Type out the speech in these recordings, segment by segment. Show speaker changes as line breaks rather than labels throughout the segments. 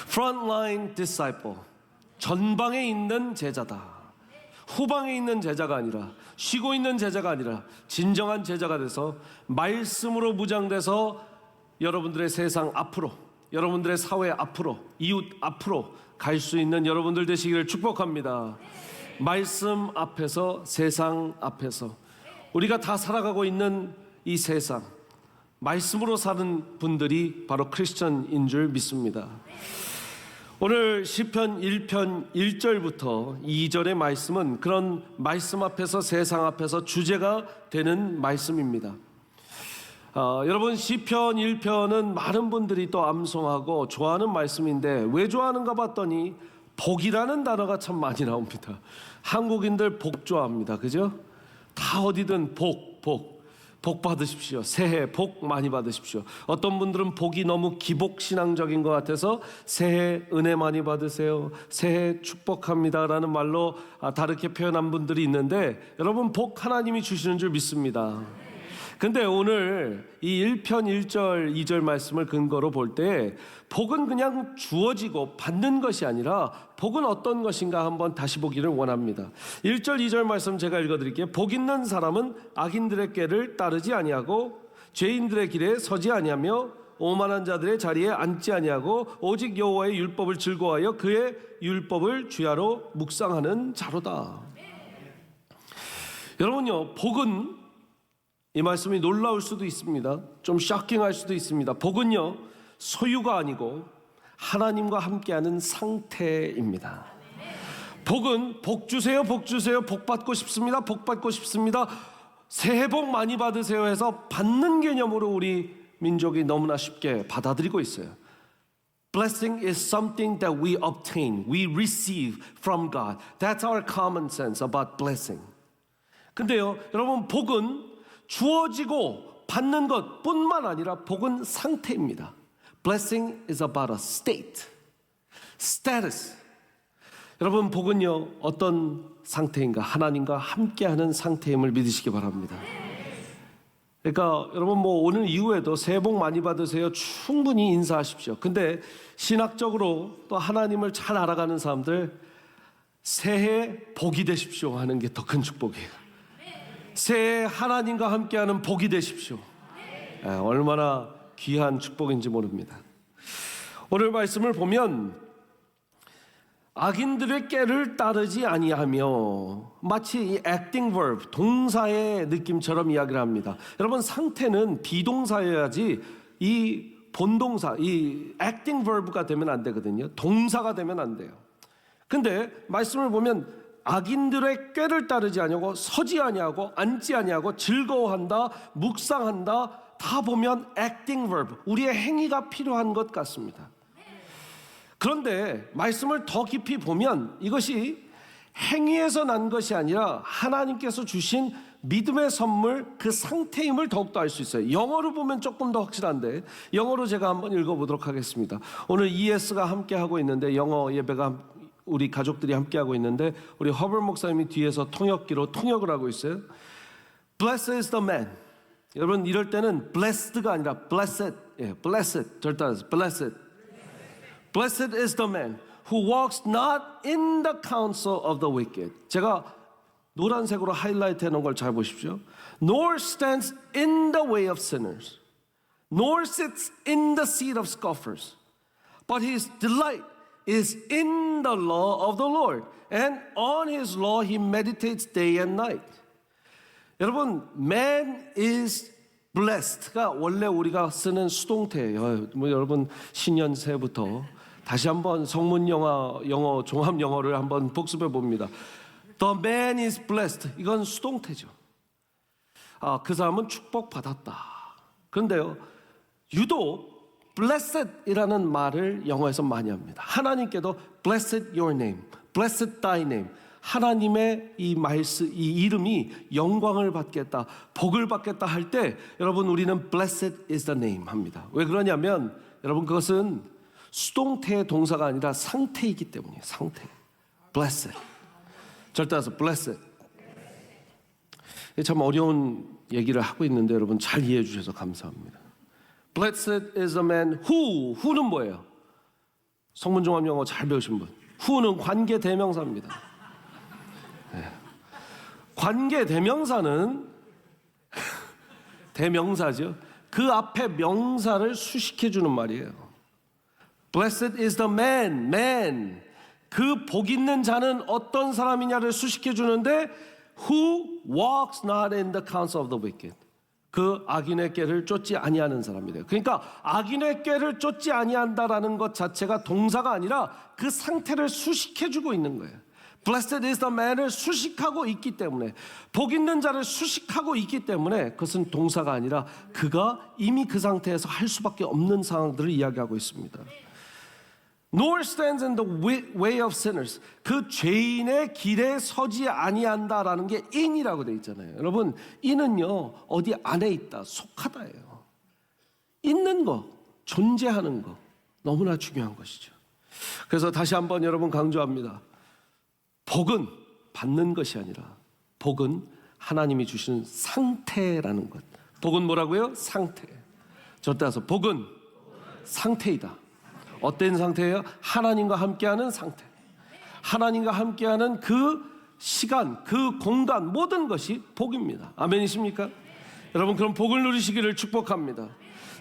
Frontline disciple, 전방에 있는 제자다. 후방에 있는 제자가 아니라, 쉬고 있는 제자가 아니라 진정한 제자가 돼서 말씀으로 무장돼서 여러분들의 세상 앞으로, 여러분들의 사회 앞으로, 이웃 앞으로 갈 수 있는 여러분들 되시기를 축복합니다. 말씀 앞에서, 세상 앞에서 우리가 다 살아가고 있는 이 세상, 말씀으로 사는 분들이 바로 크리스천인 줄 믿습니다. 오늘 시편 1편 1절부터 2절의 말씀은 그런 말씀 앞에서, 세상 앞에서 주제가 되는 말씀입니다. 여러분, 시편 1편은 많은 분들이 또 암송하고 좋아하는 말씀인데 왜 좋아하는가 봤더니 복이라는 단어가 참 많이 나옵니다. 한국인들 복 좋아합니다. 그죠? 다 어디든 복 받으십시오. 새해 복 많이 받으십시오. 어떤 분들은 복이 너무 기복신앙적인 것 같아서 새해 은혜 많이 받으세요, 새해 축복합니다 라는 말로 다르게 표현한 분들이 있는데, 여러분, 복 하나님이 주시는 줄 믿습니다. 근데 오늘 이 1편 1절 2절 말씀을 근거로 볼 때 복은 그냥 주어지고 받는 것이 아니라 복은 어떤 것인가 한번 다시 보기를 원합니다. 1절 2절 말씀 제가 읽어드릴게요. 복 있는 사람은 악인들의 꾀를 따르지 아니하고 죄인들의 길에 서지 아니하며 오만한 자들의 자리에 앉지 아니하고 오직 여호와의 율법을 즐거워하여 그의 율법을 주야로 묵상하는 자로다. 여러분요, 복은, 이 말씀이 놀라울 수도 있습니다. 좀 쇼킹할 수도 있습니다. 복은요, 소유가 아니고 하나님과 함께하는 상태입니다. 복은 복 주세요, 복 주세요, 복 받고 싶습니다, 복 받고 싶습니다, 새해 복 많이 받으세요 해서 받는 개념으로 우리 민족이 너무나 쉽게 받아들이고 있어요. Blessing is something that we obtain, we receive from God. That's our common sense about blessing. 근데요, 여러분, 복은 주어지고 받는 것뿐만 아니라 복은 상태입니다. Blessing is about a state, status. 여러분, 복은요, 어떤 상태인가? 하나님과 함께하는 상태임을 믿으시기 바랍니다. 그러니까 여러분, 오늘 이후에도 새해 복 많이 받으세요 충분히 인사하십시오. 근데 신학적으로 또 하나님을 잘 알아가는 사람들, 새해 복이 되십시오 하는 게 더 큰 축복이에요. 새해 하나님과 함께하는 복이 되십시오. 얼마나 귀한 축복인지 모릅니다. 오늘 말씀을 보면 악인들의 꾀를 따르지 아니하며, 마치 이 acting verb, 동사의 느낌처럼 이야기를 합니다. 여러분, 상태는 비동사여야지 이 본동사, 이 acting verb가 되면 안 되거든요. 동사가 되면 안 돼요. 근데 말씀을 보면 악인들의 꾀를 따르지 아니하고 서지 아니하고 앉지 아니하고 즐거워한다, 묵상한다, 다 보면 acting verb, 우리의 행위가 필요한 것 같습니다. 그런데 말씀을 더 깊이 보면 이것이 행위에서 난 것이 아니라 하나님께서 주신 믿음의 선물, 그 상태임을 더욱더 알 수 있어요. 영어로 보면 조금 더 확실한데, 영어로 제가 한번 읽어보도록 하겠습니다. 오늘 ES가 함께하고 있는데, 영어 예배가 우리 가족들이 함께하고 있는데, 우리 허벌 목사님이 뒤에서 통역기로 통역을 하고 있어요. Blessed is the man. 여러분, 이럴 때는 blessed가 아니라 blessed, blessed, 절대 안 해서 blessed. Blessed is the man who walks not in the counsel of the wicked. 제가 노란색으로 하이라이트 해놓은 걸 잘 보십시오. Nor stands in the way of sinners, nor sits in the seat of scoffers, but his delight is in the law of the Lord, and on his law he meditates day and night. 여러분, man is blessed가 원래 우리가 쓰는 수동태예요. 여러분, 신년 새부터 다시 한번 성문 영어 종합 영어를 한번 복습해 봅니다. The man is blessed. 이건 수동태죠. 그 사람은 축복받았다. 그런데요, 유독 blessed이라는 말을 영어에서 많이 합니다. 하나님께도 blessed your name, blessed thy name. 하나님의 이 말씀, 이 이름이 영광을 받겠다, 복을 받겠다 할 때, 여러분, 우리는 blessed is the name 합니다. 왜 그러냐면, 여러분, 그것은 수동태의 동사가 아니라 상태이기 때문이에요. 상태. blessed. 절대 따라서 blessed. 참 어려운 얘기를 하고 있는데 여러분 잘 이해해 주셔서 감사합니다. Blessed is the man who는 뭐예요? 성문종합 영어 잘 배우신 분. who는 관계 대명사입니다. 네. 관계 대명사는 대명사죠. 그 앞에 명사를 수식해 주는 말이에요. Blessed is the man. 그 복 있는 자는 어떤 사람이냐를 수식해 주는데 who walks not in the counsel of the wicked. 그 악인의 꾀를 쫓지 아니하는 사람이래요. 그러니까 악인의 꾀를 쫓지 아니한다라는 것 자체가 동사가 아니라 그 상태를 수식해 주고 있는 거예요. Blessed is the man을 수식하고 있기 때문에, 복 있는 자를 수식하고 있기 때문에 그것은 동사가 아니라 그가 이미 그 상태에서 할 수밖에 없는 상황들을 이야기하고 있습니다. Nor stands in the way of sinners. 그 죄인의 길에 서지 아니한다라는 게 in이라고 돼 있잖아요. 여러분, in은요 어디 안에 있다, 속하다예요. 있는 거, 존재하는 거, 너무나 중요한 것이죠. 그래서 다시 한번 여러분 강조합니다. 복은 받는 것이 아니라 복은 하나님이 주시는 상태라는 것. 복은 뭐라고요? 상태. 저 따라서 복은 상태이다. 어떤 상태예요? 하나님과 함께하는 상태. 하나님과 함께하는 그 시간, 그 공간, 모든 것이 복입니다. 아멘이십니까? 여러분, 그럼 복을 누리시기를 축복합니다.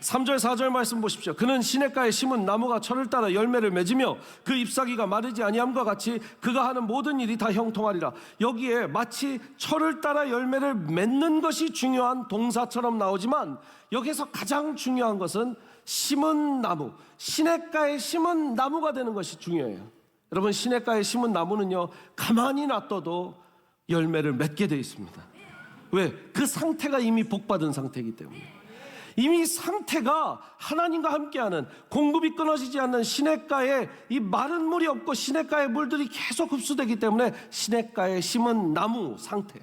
3절 4절 말씀 보십시오. 그는 시냇가에 심은 나무가 철을 따라 열매를 맺으며 그 잎사귀가 마르지 아니함과 같이 그가 하는 모든 일이 다 형통하리라. 여기에 마치 철을 따라 열매를 맺는 것이 중요한 동사처럼 나오지만 여기서 가장 중요한 것은 심은 나무, 시냇가에 심은 나무가 되는 것이 중요해요. 여러분, 시냇가에 심은 나무는요 가만히 놔둬도 열매를 맺게 되어 있습니다. 왜? 그 상태가 이미 복받은 상태이기 때문에. 이미 상태가 하나님과 함께하는, 공급이 끊어지지 않는 시냇가에 이 마른 물이 없고 시냇가의 물들이 계속 흡수되기 때문에 시냇가에 심은 나무 상태.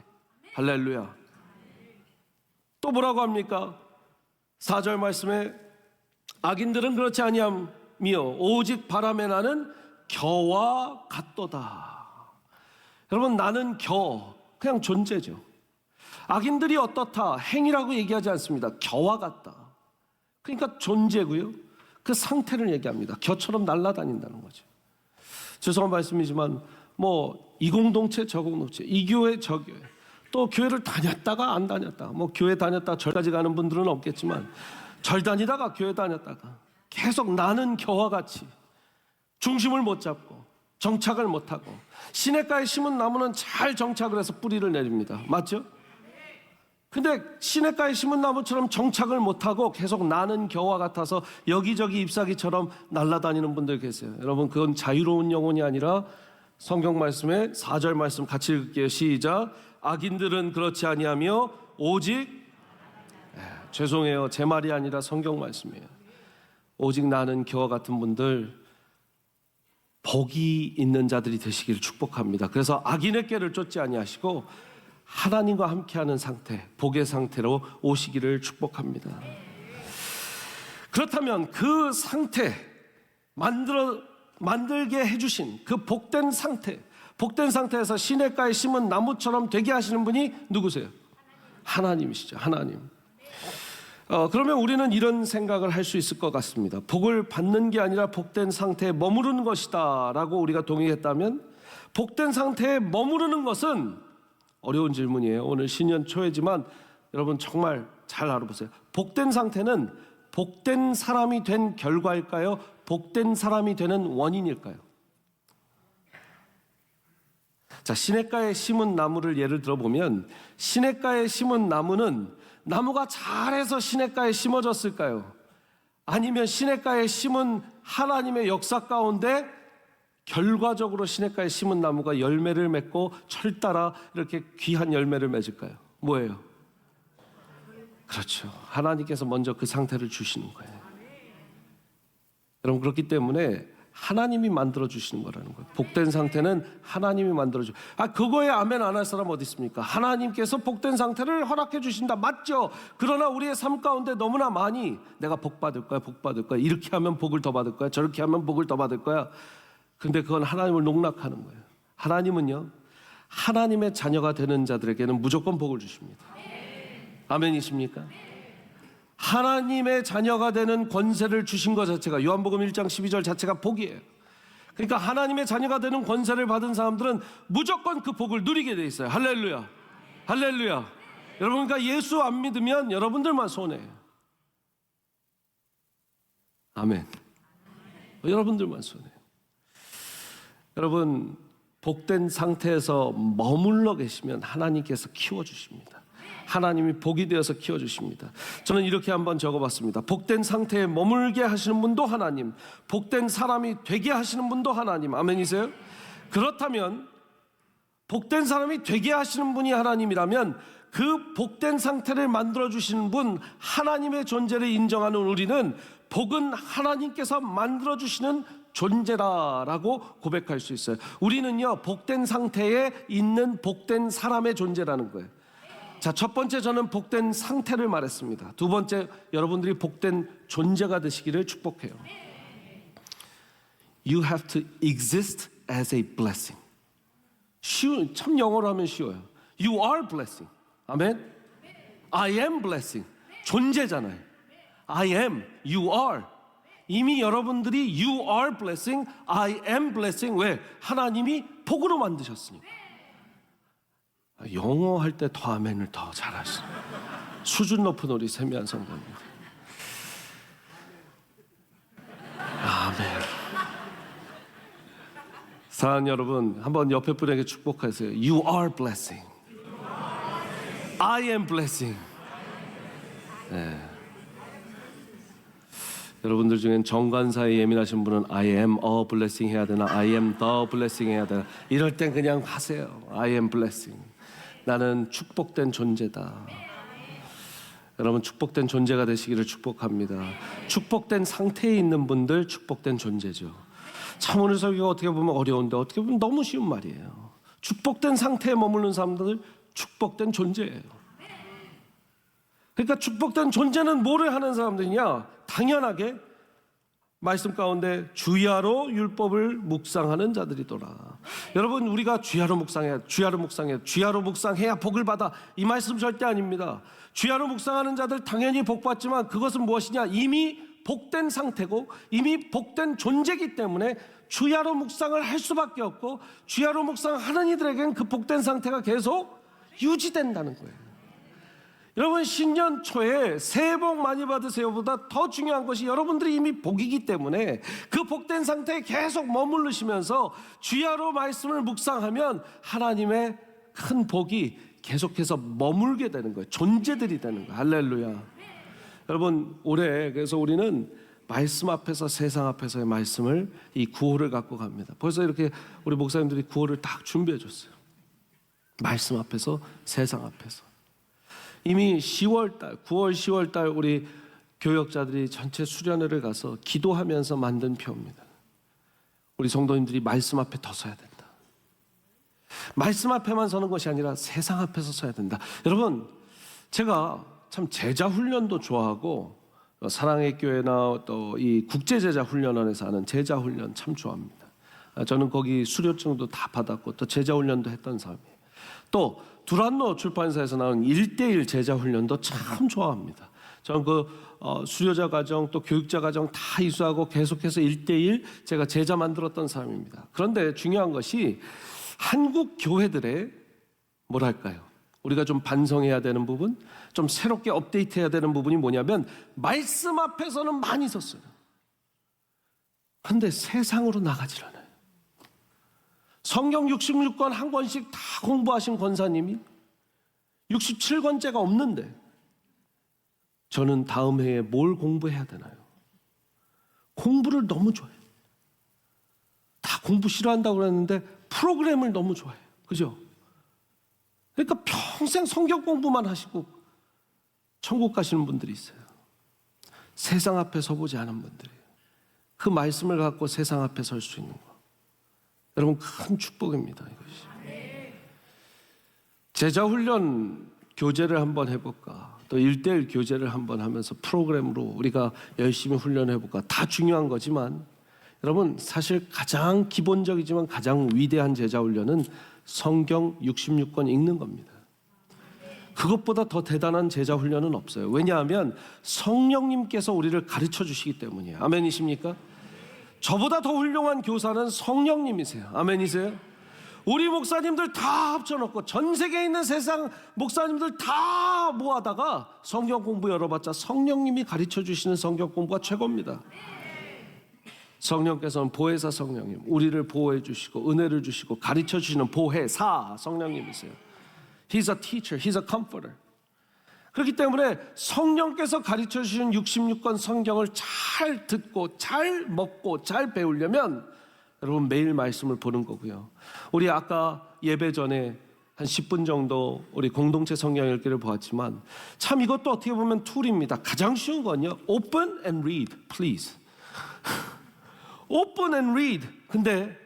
할렐루야. 또 뭐라고 합니까? 4절 말씀에 악인들은 그렇지 아니하며 오직 바람에 나는 겨와 같도다. 여러분, 나는 겨, 그냥 존재죠. 악인들이 어떻다, 행위라고 얘기하지 않습니다. 겨와 같다. 그러니까 존재고요. 그 상태를 얘기합니다. 겨처럼 날아다닌다는 거죠. 죄송한 말씀이지만 뭐 이 공동체 저 공동체, 이 교회 저 교회, 또 교회를 다녔다가 안 다녔다가, 뭐 교회 다녔다가 절까지 가는 분들은 없겠지만 절 다니다가 교회 다녔다가 계속 나는 겨와 같이 중심을 못 잡고 정착을 못 하고, 시냇가에 심은 나무는 잘 정착을 해서 뿌리를 내립니다. 맞죠? 근데 시냇가에 심은 나무처럼 정착을 못하고 계속 나는 겨와 같아서 여기저기 잎사귀처럼 날아다니는 분들 계세요. 여러분, 그건 자유로운 영혼이 아니라 성경 말씀에 4절 말씀 같이 읽을게요. 시작. 악인들은 그렇지 아니하며 오직, 죄송해요, 제 말이 아니라 성경 말씀이에요. 오직 나는 겨와 같은 분들, 복이 있는 자들이 되시기를 축복합니다. 그래서 악인의 꾀를 쫓지 아니하시고 하나님과 함께하는 상태, 복의 상태로 오시기를 축복합니다. 그렇다면 그 상태, 만들게 해주신 그 복된 상태, 복된 상태에서 시냇가에 심은 나무처럼 되게 하시는 분이 누구세요? 하나님이시죠. 하나님. 그러면 우리는 이런 생각을 할 수 있을 것 같습니다. 복을 받는 게 아니라 복된 상태에 머무르는 것이다 라고 우리가 동의했다면, 복된 상태에 머무르는 것은 어려운 질문이에요. 오늘 신년 초이지만 여러분 정말 잘 알아보세요. 복된 상태는 복된 사람이 된 결과일까요? 복된 사람이 되는 원인일까요? 자, 시냇가에 심은 나무를 예를 들어보면, 시냇가에 심은 나무는 나무가 잘해서 시냇가에 심어졌을까요? 아니면 시냇가에 심은 하나님의 역사 가운데 결과적으로 시냇가에 심은 나무가 열매를 맺고 철 따라 이렇게 귀한 열매를 맺을까요? 뭐예요? 그렇죠. 하나님께서 먼저 그 상태를 주시는 거예요. 여러분, 그렇기 때문에 하나님이 만들어 주시는 거라는 거예요. 복된 상태는 하나님이 만들어 주. 그거에 아멘 안 할 사람 어디 있습니까? 하나님께서 복된 상태를 허락해 주신다. 맞죠? 그러나 우리의 삶 가운데 너무나 많이 내가 복 받을 거야, 복 받을 거야. 이렇게 하면 복을 더 받을 거야. 저렇게 하면 복을 더 받을 거야. 근데 그건 하나님을 농락하는 거예요. 하나님은요, 하나님의 자녀가 되는 자들에게는 무조건 복을 주십니다. 아멘이십니까? 하나님의 자녀가 되는 권세를 주신 것 자체가, 요한복음 1장 12절 자체가 복이에요. 그러니까 하나님의 자녀가 되는 권세를 받은 사람들은 무조건 그 복을 누리게 돼 있어요. 할렐루야. 할렐루야. 여러분, 그러니까 예수 안 믿으면 여러분들만 손해예요. 아멘. 여러분들만 손해예요. 여러분, 복된 상태에서 머물러 계시면 하나님께서 키워주십니다. 하나님이 복이 되어서 키워주십니다. 저는 이렇게 한번 적어봤습니다. 복된 상태에 머물게 하시는 분도 하나님, 복된 사람이 되게 하시는 분도 하나님. 아멘이세요? 그렇다면 복된 사람이 되게 하시는 분이 하나님이라면 그 복된 상태를 만들어주시는 분 하나님의 존재를 인정하는 우리는 복은 하나님께서 만들어주시는 존재라라고 고백할 수 있어요. 우리는요, 복된 상태에 있는 복된 사람의 존재라는 거예요. 자, 첫 번째 저는 복된 상태를 말했습니다. 두 번째, 여러분들이 복된 존재가 되시기를 축복해요. You have to exist as a blessing. 참 영어로 하면 쉬워요. You are blessing. 아멘. I am blessing. 존재잖아요. I am, you are. 이미 여러분들이 you are blessing, I am blessing. 왜? 하나님이 복으로 만드셨으니까. 영어 할 때 더 아멘을 더 잘하시네. 수준 높은 우리 세미한 성도님. 아멘. 사랑하는 여러분, 한번 옆에 분에게 축복하세요. You are blessing. I am blessing. 네. 여러분들 중엔 정관사에 예민하신 분은 I am a blessing 해야 되나, I am the blessing 해야 되나, 이럴 땐 그냥 하세요. I am blessing. 나는 축복된 존재다. 여러분, 축복된 존재가 되시기를 축복합니다. 축복된 상태에 있는 분들 축복된 존재죠. 참 오늘 설교가 어떻게 보면 어려운데 어떻게 보면 너무 쉬운 말이에요. 축복된 상태에 머무는 사람들 축복된 존재예요. 그러니까 축복된 존재는 뭐를 하는 사람들이냐? 당연하게 말씀 가운데 주야로 율법을 묵상하는 자들이더라. 여러분, 우리가 주야로 묵상해야 복을 받아, 이 말씀 절대 아닙니다. 주야로 묵상하는 자들 당연히 복 받지만 그것은 무엇이냐? 이미 복된 상태고 이미 복된 존재이기 때문에 주야로 묵상을 할 수밖에 없고, 주야로 묵상하는 이들에게는 그 복된 상태가 계속 유지된다는 거예요. 여러분, 신년 초에 새해 복 많이 받으세요보다 더 중요한 것이 여러분들이 이미 복이기 때문에 그 복된 상태에 계속 머무르시면서 주야로 말씀을 묵상하면 하나님의 큰 복이 계속해서 머물게 되는 거예요. 존재들이 되는 거예요. 할렐루야. 여러분, 올해 그래서 우리는 말씀 앞에서 세상 앞에서의 말씀을, 이 구호를 갖고 갑니다. 벌써 이렇게 우리 목사님들이 구호를 딱 준비해 줬어요. 말씀 앞에서 세상 앞에서. 이미 10월달, 9월, 10월달 우리 교역자들이 전체 수련회를 가서 기도하면서 만든 표입니다. 우리 성도님들이 말씀 앞에 더 서야 된다. 말씀 앞에만 서는 것이 아니라 세상 앞에서 서야 된다. 여러분, 제가 참 제자 훈련도 좋아하고 사랑의 교회나 또 이 국제제자 훈련원에서 하는 제자 훈련 참 좋아합니다. 저는 거기 수료증도 다 받았고 또 제자 훈련도 했던 사람이에요. 또 두란노 출판사에서 나온 1:1 제자 훈련도 참 좋아합니다. 저는 그 수료자 과정 또 교육자 과정 다 이수하고 계속해서 1:1 제가 제자 만들었던 사람입니다. 그런데 중요한 것이 한국 교회들의 뭐랄까요? 우리가 좀 반성해야 되는 부분, 좀 새롭게 업데이트해야 되는 부분이 뭐냐면 말씀 앞에서는 많이 섰어요. 그런데 세상으로 나가질 않아요. 성경 66권 한 권씩 다 공부하신 권사님이 67권째가 없는데 저는 다음 해에 뭘 공부해야 되나요? 공부를 너무 좋아해요. 다 공부 싫어한다고 그랬는데 프로그램을 너무 좋아해요. 그죠? 그러니까 평생 성경 공부만 하시고 천국 가시는 분들이 있어요. 세상 앞에 서보지 않은 분들이에요. 그 말씀을 갖고 세상 앞에 설 수 있는 거, 여러분, 큰 축복입니다. 이것이. 제자훈련 교제를 한번 해볼까, 또 1:1 교제를 한번 하면서 프로그램으로 우리가 열심히 훈련해볼까. 다 중요한 거지만 여러분, 사실 가장 기본적이지만 가장 위대한 제자훈련은 성경 66권 읽는 겁니다. 그것보다 더 대단한 제자훈련은 없어요. 왜냐하면 성령님께서 우리를 가르쳐 주시기 때문이에요. 아멘이십니까? 저보다 더 훌륭한 교사는 성령님이세요. 아멘이세요? 우리 목사님들 다 합쳐놓고 전 세계에 있는 세상 목사님들 다 모아다가 성경 공부 열어봤자 성령님이 가르쳐 주시는 성경 공부가 최고입니다. 성령께서는 보혜사 성령님, 우리를 보호해 주시고 은혜를 주시고 가르쳐 주시는 보혜사 성령님이세요. He's a teacher, He's a comforter. 그렇기 때문에 성령께서 가르쳐 주시는 66권 성경을 잘 듣고 잘 먹고 잘 배우려면 여러분 매일 말씀을 보는 거고요. 우리 아까 예배 전에 한 10분 정도 우리 공동체 성경 읽기를 보았지만 참 이것도 어떻게 보면 툴입니다. 가장 쉬운 건요. Open and read, please. Open and read. 근데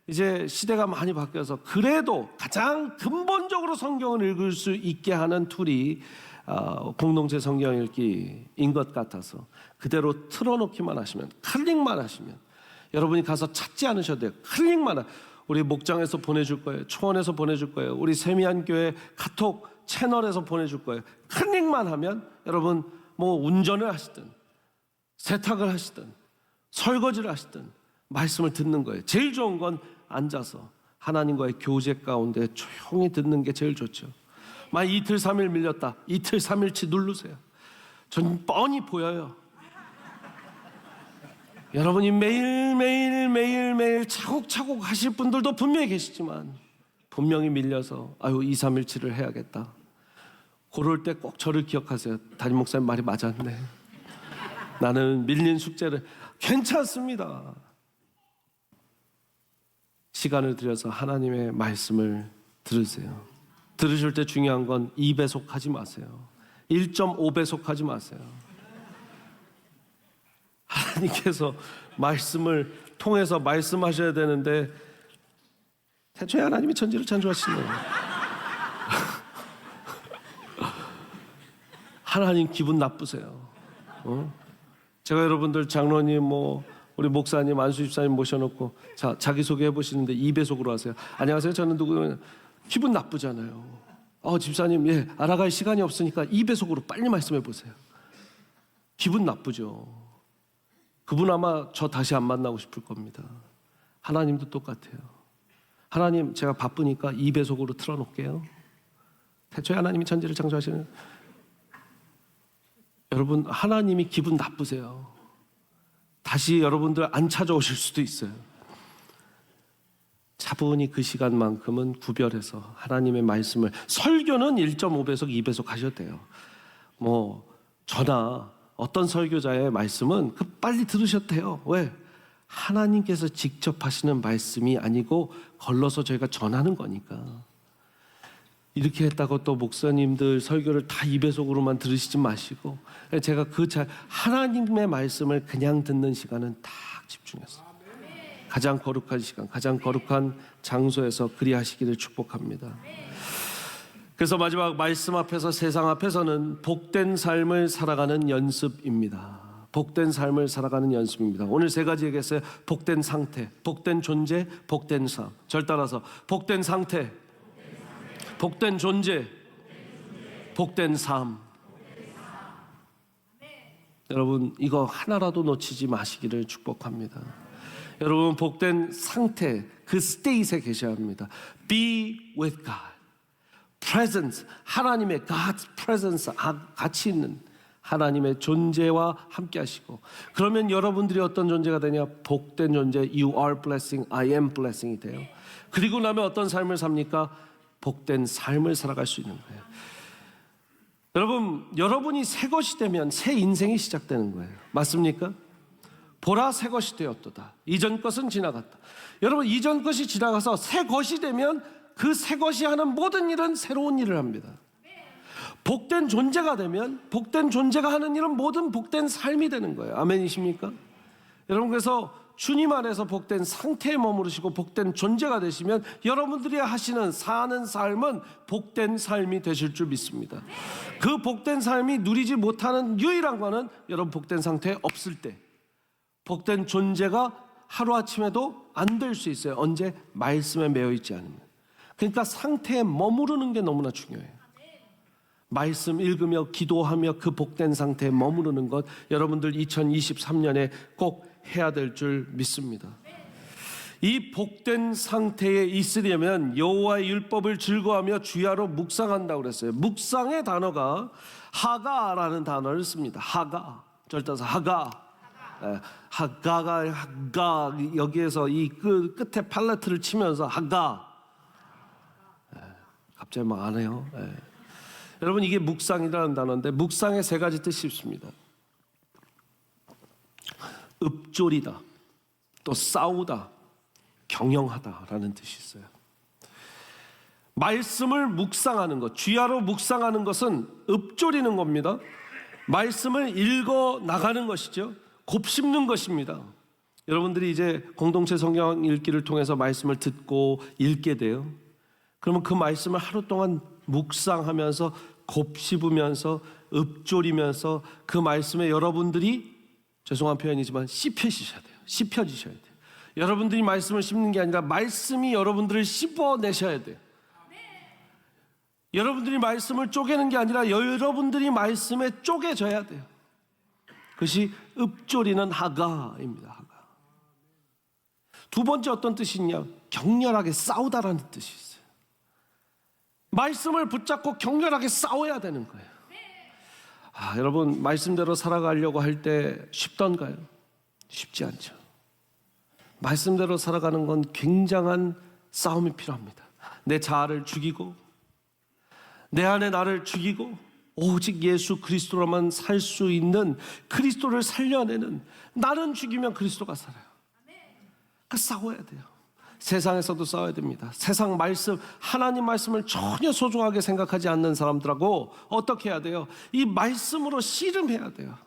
이제 시대가 많이 바뀌어서 그래도 가장 근본적으로 성경을 읽을 수 있게 하는 툴이 공동체 성경 읽기인 것 같아서 그대로 틀어놓기만 하시면, 클릭만 하시면, 여러분이 가서 찾지 않으셔도 돼요. 클릭만 우리 목장에서 보내줄 거예요. 초원에서 보내줄 거예요. 우리 세미안교회 카톡 채널에서 보내줄 거예요. 클릭만 하면 여러분 뭐 운전을 하시든 세탁을 하시든 설거지를 하시든 말씀을 듣는 거예요. 제일 좋은 건 앉아서 하나님과의 교제 가운데 조용히 듣는 게 제일 좋죠. 만약 이틀 3일 밀렸다, 이틀 3일치 누르세요. 전 뻔히 보여요. 여러분이 매일매일 차곡차곡 하실 분들도 분명히 계시지만 분명히 밀려서 아유 2, 3일치를 해야겠다, 그럴 때 꼭 저를 기억하세요. 담임 목사님 말이 맞았네. 나는 밀린 숙제를 괜찮습니다. 시간을 들여서 하나님의 말씀을 들으세요. 들으실 때 중요한 건 2배속 하지 마세요. 1.5배속 하지 마세요. 하나님께서 말씀을 통해서 말씀하셔야 되는데 대초에 하나님이 천지를 창조하시네요. 하나님 기분 나쁘세요. 제가 여러분들 장로님 우리 목사님 안수 집사님 모셔놓고 자기소개 해보시는데 2배속으로 하세요. 안녕하세요, 저는 누구냐. 기분 나쁘잖아요. 집사님, 예, 알아갈 시간이 없으니까 2배속으로 빨리 말씀해 보세요. 기분 나쁘죠. 그분 아마 저 다시 안 만나고 싶을 겁니다. 하나님도 똑같아요. 하나님, 제가 바쁘니까 2배속으로 틀어놓을게요. 태초에 하나님이 천지를 창조하시는, 여러분 하나님이 기분 나쁘세요. 다시 여러분들 안 찾아오실 수도 있어요. 차분히 그 시간만큼은 구별해서 하나님의 말씀을, 설교는 1.5배속, 2배속 하셔도 돼요. 저나 어떤 설교자의 말씀은 빨리 들으셔도 돼요. 왜? 하나님께서 직접 하시는 말씀이 아니고 걸러서 저희가 전하는 거니까. 이렇게 했다고 또 목사님들 설교를 다 2배속으로만 들으시지 마시고, 제가 하나님의 말씀을 그냥 듣는 시간은 딱 집중해서 가장 거룩한 시간, 가장 거룩한 장소에서 그리하시기를 축복합니다. 그래서 마지막 말씀 앞에서, 세상 앞에서는 복된 삶을 살아가는 연습입니다. 복된 삶을 살아가는 연습입니다. 오늘 3가지 얘기했어요. 복된 상태, 복된 존재, 복된 삶. 절 따라서 복된 상태, 복된 존재, 복된 삶. 여러분 이거 하나라도 놓치지 마시기를 축복합니다. 여러분 복된 상태, 그 스테이트에 계셔야 합니다. Be with God. Presence, 하나님의 God's presence, 같이 있는 하나님의 존재와 함께 하시고, 그러면 여러분들이 어떤 존재가 되냐? 복된 존재, You are blessing, I am blessing이 돼요. 그리고 나면 어떤 삶을 삽니까? 복된 삶을 살아갈 수 있는 거예요. 여러분이 새 것이 되면 새 인생이 시작되는 거예요. 맞습니까? 보라, 새 것이 되었도다. 이전 것은 지나갔다. 여러분 이전 것이 지나가서 새 것이 되면 그 새 것이 하는 모든 일은 새로운 일을 합니다. 복된 존재가 되면 복된 존재가 하는 일은 모든 복된 삶이 되는 거예요. 아멘이십니까? 여러분 그래서 주님 안에서 복된 상태에 머무르시고 복된 존재가 되시면 여러분들이 사는 삶은 복된 삶이 되실 줄 믿습니다. 그 복된 삶이 누리지 못하는 유일한 거는 여러분 복된 상태에 없을 때, 복된 존재가 하루아침에도 안 될 수 있어요. 언제? 말씀에 매여 있지 않으면. 그러니까 상태에 머무르는 게 너무나 중요해요. 말씀 읽으며 기도하며 그 복된 상태에 머무르는 것, 여러분들 2023년에 꼭 해야 될 줄 믿습니다. 이 복된 상태에 있으려면 여호와의 율법을 즐거워하며 주야로 묵상한다고 그랬어요. 묵상의 단어가 하가라는 단어를 씁니다. 하가, 절대서 하가. 하가가 여기에서 이 끝에 팔레트를 치면서 하가. 갑자기 막 안 해요. 여러분, 이게 묵상이라는 단어인데 묵상의 세 가지 뜻이 있습니다. 읊조리다, 또 싸우다, 경영하다라는 뜻이 있어요. 말씀을 묵상하는 것, 주야로 묵상하는 것은 읊조리는 겁니다. 말씀을 읽어 나가는 것이죠. 곱씹는 것입니다. 여러분들이 이제 공동체 성경 읽기를 통해서 말씀을 듣고 읽게 돼요. 그러면 그 말씀을 하루 동안 묵상하면서 곱씹으면서 읊조리면서 그 말씀에 여러분들이, 죄송한 표현이지만, 씹혀지셔야 돼요. 씹혀지셔야 돼요. 여러분들이 말씀을 씹는 게 아니라 말씀이 여러분들을 씹어내셔야 돼요. 여러분들이 말씀을 쪼개는 게 아니라 여러분들이 말씀에 쪼개져야 돼요. 그것이 읊조리는 하가입니다. 하가. 두 번째 어떤 뜻이 있냐? 격렬하게 싸우다라는 뜻이 있어요. 말씀을 붙잡고 격렬하게 싸워야 되는 거예요. 여러분, 말씀대로 살아가려고 할 때 쉽던가요? 쉽지 않죠. 말씀대로 살아가는 건 굉장한 싸움이 필요합니다. 내 자아를 죽이고 내 안에 나를 죽이고 오직 예수 그리스도로만 살 수 있는, 그리스도를 살려내는, 나는 죽이면 그리스도가 살아요. 그러니까 싸워야 돼요. 세상에서도 싸워야 됩니다. 세상 말씀, 하나님 말씀을 전혀 소중하게 생각하지 않는 사람들하고 어떻게 해야 돼요? 이 말씀으로 씨름해야 돼요.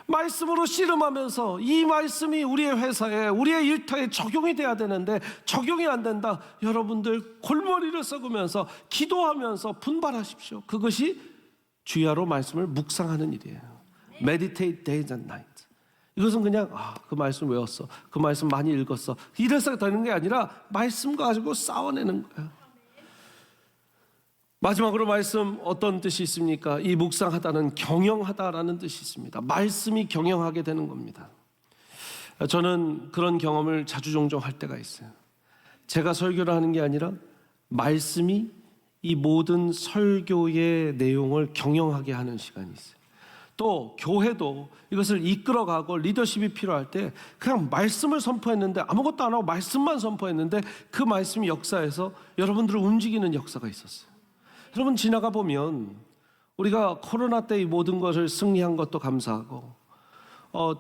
말씀으로 씨름하면서 이 말씀이 우리의 회사에, 우리의 일터에 적용이 돼야 되는데 적용이 안 된다. 여러분들 골머리를 썩으면서 기도하면서 분발하십시오. 그것이 주야로 말씀을 묵상하는 일이에요. Meditate days and nights. 이것은 그냥 그 말씀 외웠어, 그 말씀 많이 읽었어, 이래서 되는 게 아니라 말씀 가지고 싸워내는 거예요. 마지막으로 말씀 어떤 뜻이 있습니까? 이 묵상하다는 경영하다라는 뜻이 있습니다. 말씀이 경영하게 되는 겁니다. 저는 그런 경험을 자주 종종 할 때가 있어요. 제가 설교를 하는 게 아니라 말씀이 이 모든 설교의 내용을 경영하게 하는 시간이 있어요. 또 교회도 이것을 이끌어가고 리더십이 필요할 때 그냥 말씀을 선포했는데, 아무것도 안 하고 말씀만 선포했는데 그 말씀이 역사에서 여러분들을 움직이는 역사가 있었어요. 여러분, 지나가 보면 우리가 코로나 때 이 모든 것을 승리한 것도 감사하고,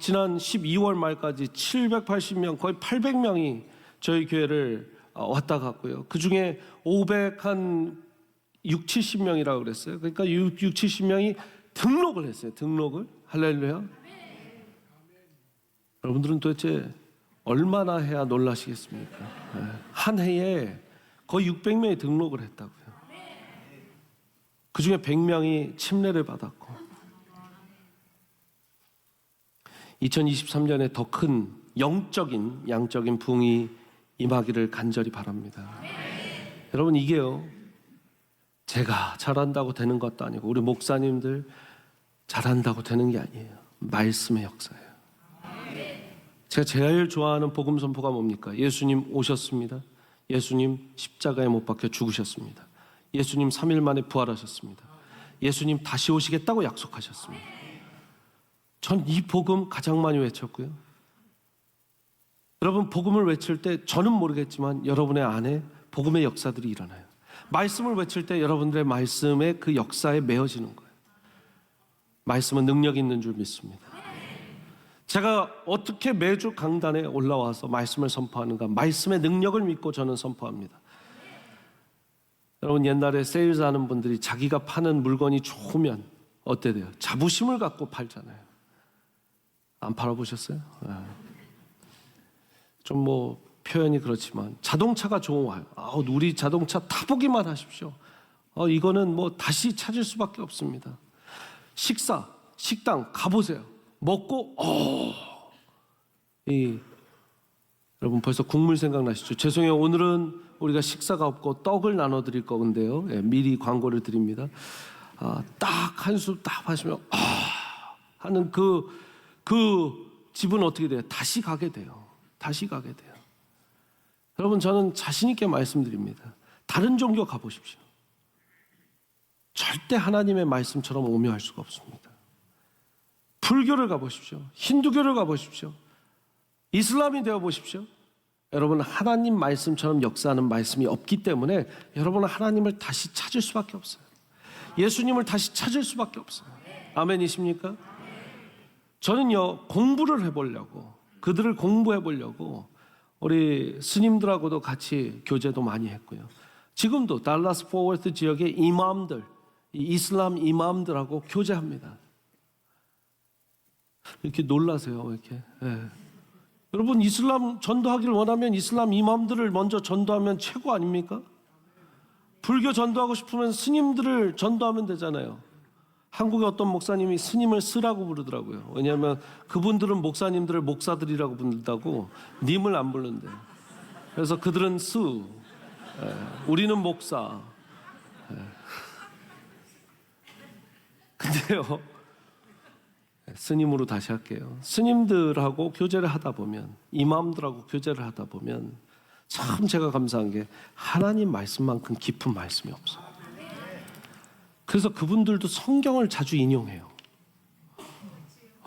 지난 12월 말까지 780명, 거의 800명이 저희 교회를 왔다 갔고요. 그 중에 560-70명이라고 그랬어요. 그러니까 70명이 등록을 했어요. 등록을. 할렐루야. 여러분들은 도대체 얼마나 해야 놀라시겠습니까? 한 해에 거의 600명이 등록을 했다고요. 그 중에 100명이 침례를 받았고, 2023년에 더 큰 영적인, 양적인 부흥이 임하기를 간절히 바랍니다. 여러분, 이게요, 제가 잘한다고 되는 것도 아니고 우리 목사님들 잘한다고 되는 게 아니에요. 말씀의 역사예요. 제가 제일 좋아하는 복음 선포가 뭡니까? 예수님 오셨습니다. 예수님 십자가에 못 박혀 죽으셨습니다. 예수님 3일 만에 부활하셨습니다. 예수님 다시 오시겠다고 약속하셨습니다. 전 이 복음 가장 많이 외쳤고요. 여러분, 복음을 외칠 때 저는 모르겠지만 여러분의 안에 복음의 역사들이 일어나요. 말씀을 외칠 때 여러분들의 말씀의 그 역사에 메어지는 거예요. 말씀은 능력 있는 줄 믿습니다. 제가 어떻게 매주 강단에 올라와서 말씀을 선포하는가? 말씀의 능력을 믿고 저는 선포합니다. 여러분, 옛날에 세일즈 하는 분들이 자기가 파는 물건이 좋으면 어때 돼요? 자부심을 갖고 팔잖아요. 안 팔아보셨어요? 좀 표현이 그렇지만 자동차가 좋아요. 우리 자동차 타보기만 하십시오. 이거는 다시 찾을 수밖에 없습니다. 식당 가보세요. 먹고 여러분 벌써 국물 생각나시죠? 죄송해요. 오늘은 우리가 식사가 없고 떡을 나눠드릴 건데요. 미리 광고를 드립니다. 딱 한술 딱 하시면 하는 그 집은 어떻게 돼요? 다시 가게 돼요. 다시 가게 돼요. 여러분, 저는 자신 있게 말씀드립니다. 다른 종교 가보십시오. 절대 하나님의 말씀처럼 오묘할 수가 없습니다. 불교를 가보십시오. 힌두교를 가보십시오. 이슬람이 되어보십시오. 여러분, 하나님 말씀처럼 역사하는 말씀이 없기 때문에 여러분은 하나님을 다시 찾을 수밖에 없어요. 예수님을 다시 찾을 수밖에 없어요. 아멘이십니까? 저는요, 공부를 해보려고, 그들을 공부해보려고 우리 스님들하고도 같이 교제도 많이 했고요. 지금도 달라스 포워트 지역의 이맘들, 이슬람 이맘들하고 교제합니다. 이렇게 놀라세요, 이렇게. 네. 여러분, 이슬람 전도하기를 원하면 이슬람 이맘들을 먼저 전도하면 최고 아닙니까? 불교 전도하고 싶으면 스님들을 전도하면 되잖아요. 한국의 어떤 목사님이 스님을 스라고 부르더라고요. 왜냐하면 그분들은 목사님들을 목사들이라고 부른다고 님을 안 부른대. 그래서 그들은 스, 우리는 목사. 근데요, 스님으로 다시 할게요. 스님들하고 교제를 하다 보면, 이맘들하고 교제를 하다 보면 참 제가 감사한 게 하나님 말씀만큼 깊은 말씀이 없어요. 그래서 그분들도 성경을 자주 인용해요.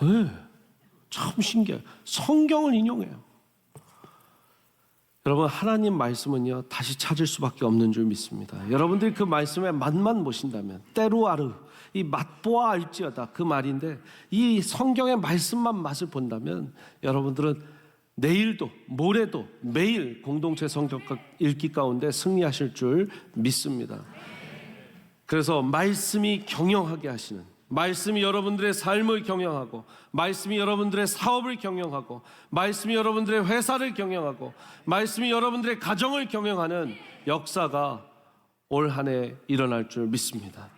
네, 참 신기해요. 성경을 인용해요. 여러분, 하나님 말씀은요, 다시 찾을 수밖에 없는 줄 믿습니다. 여러분들이 그 말씀의 맛만 보신다면, 때로아르, 이 맛보아 알지어다, 그 말인데, 이 성경의 말씀만 맛을 본다면 여러분들은 내일도 모레도 매일 공동체 성경 읽기 가운데 승리하실 줄 믿습니다. 그래서 말씀이 경영하게 하시는, 말씀이 여러분들의 삶을 경영하고, 말씀이 여러분들의 사업을 경영하고, 말씀이 여러분들의 회사를 경영하고, 말씀이 여러분들의 가정을 경영하는 역사가 올 한 해 일어날 줄 믿습니다.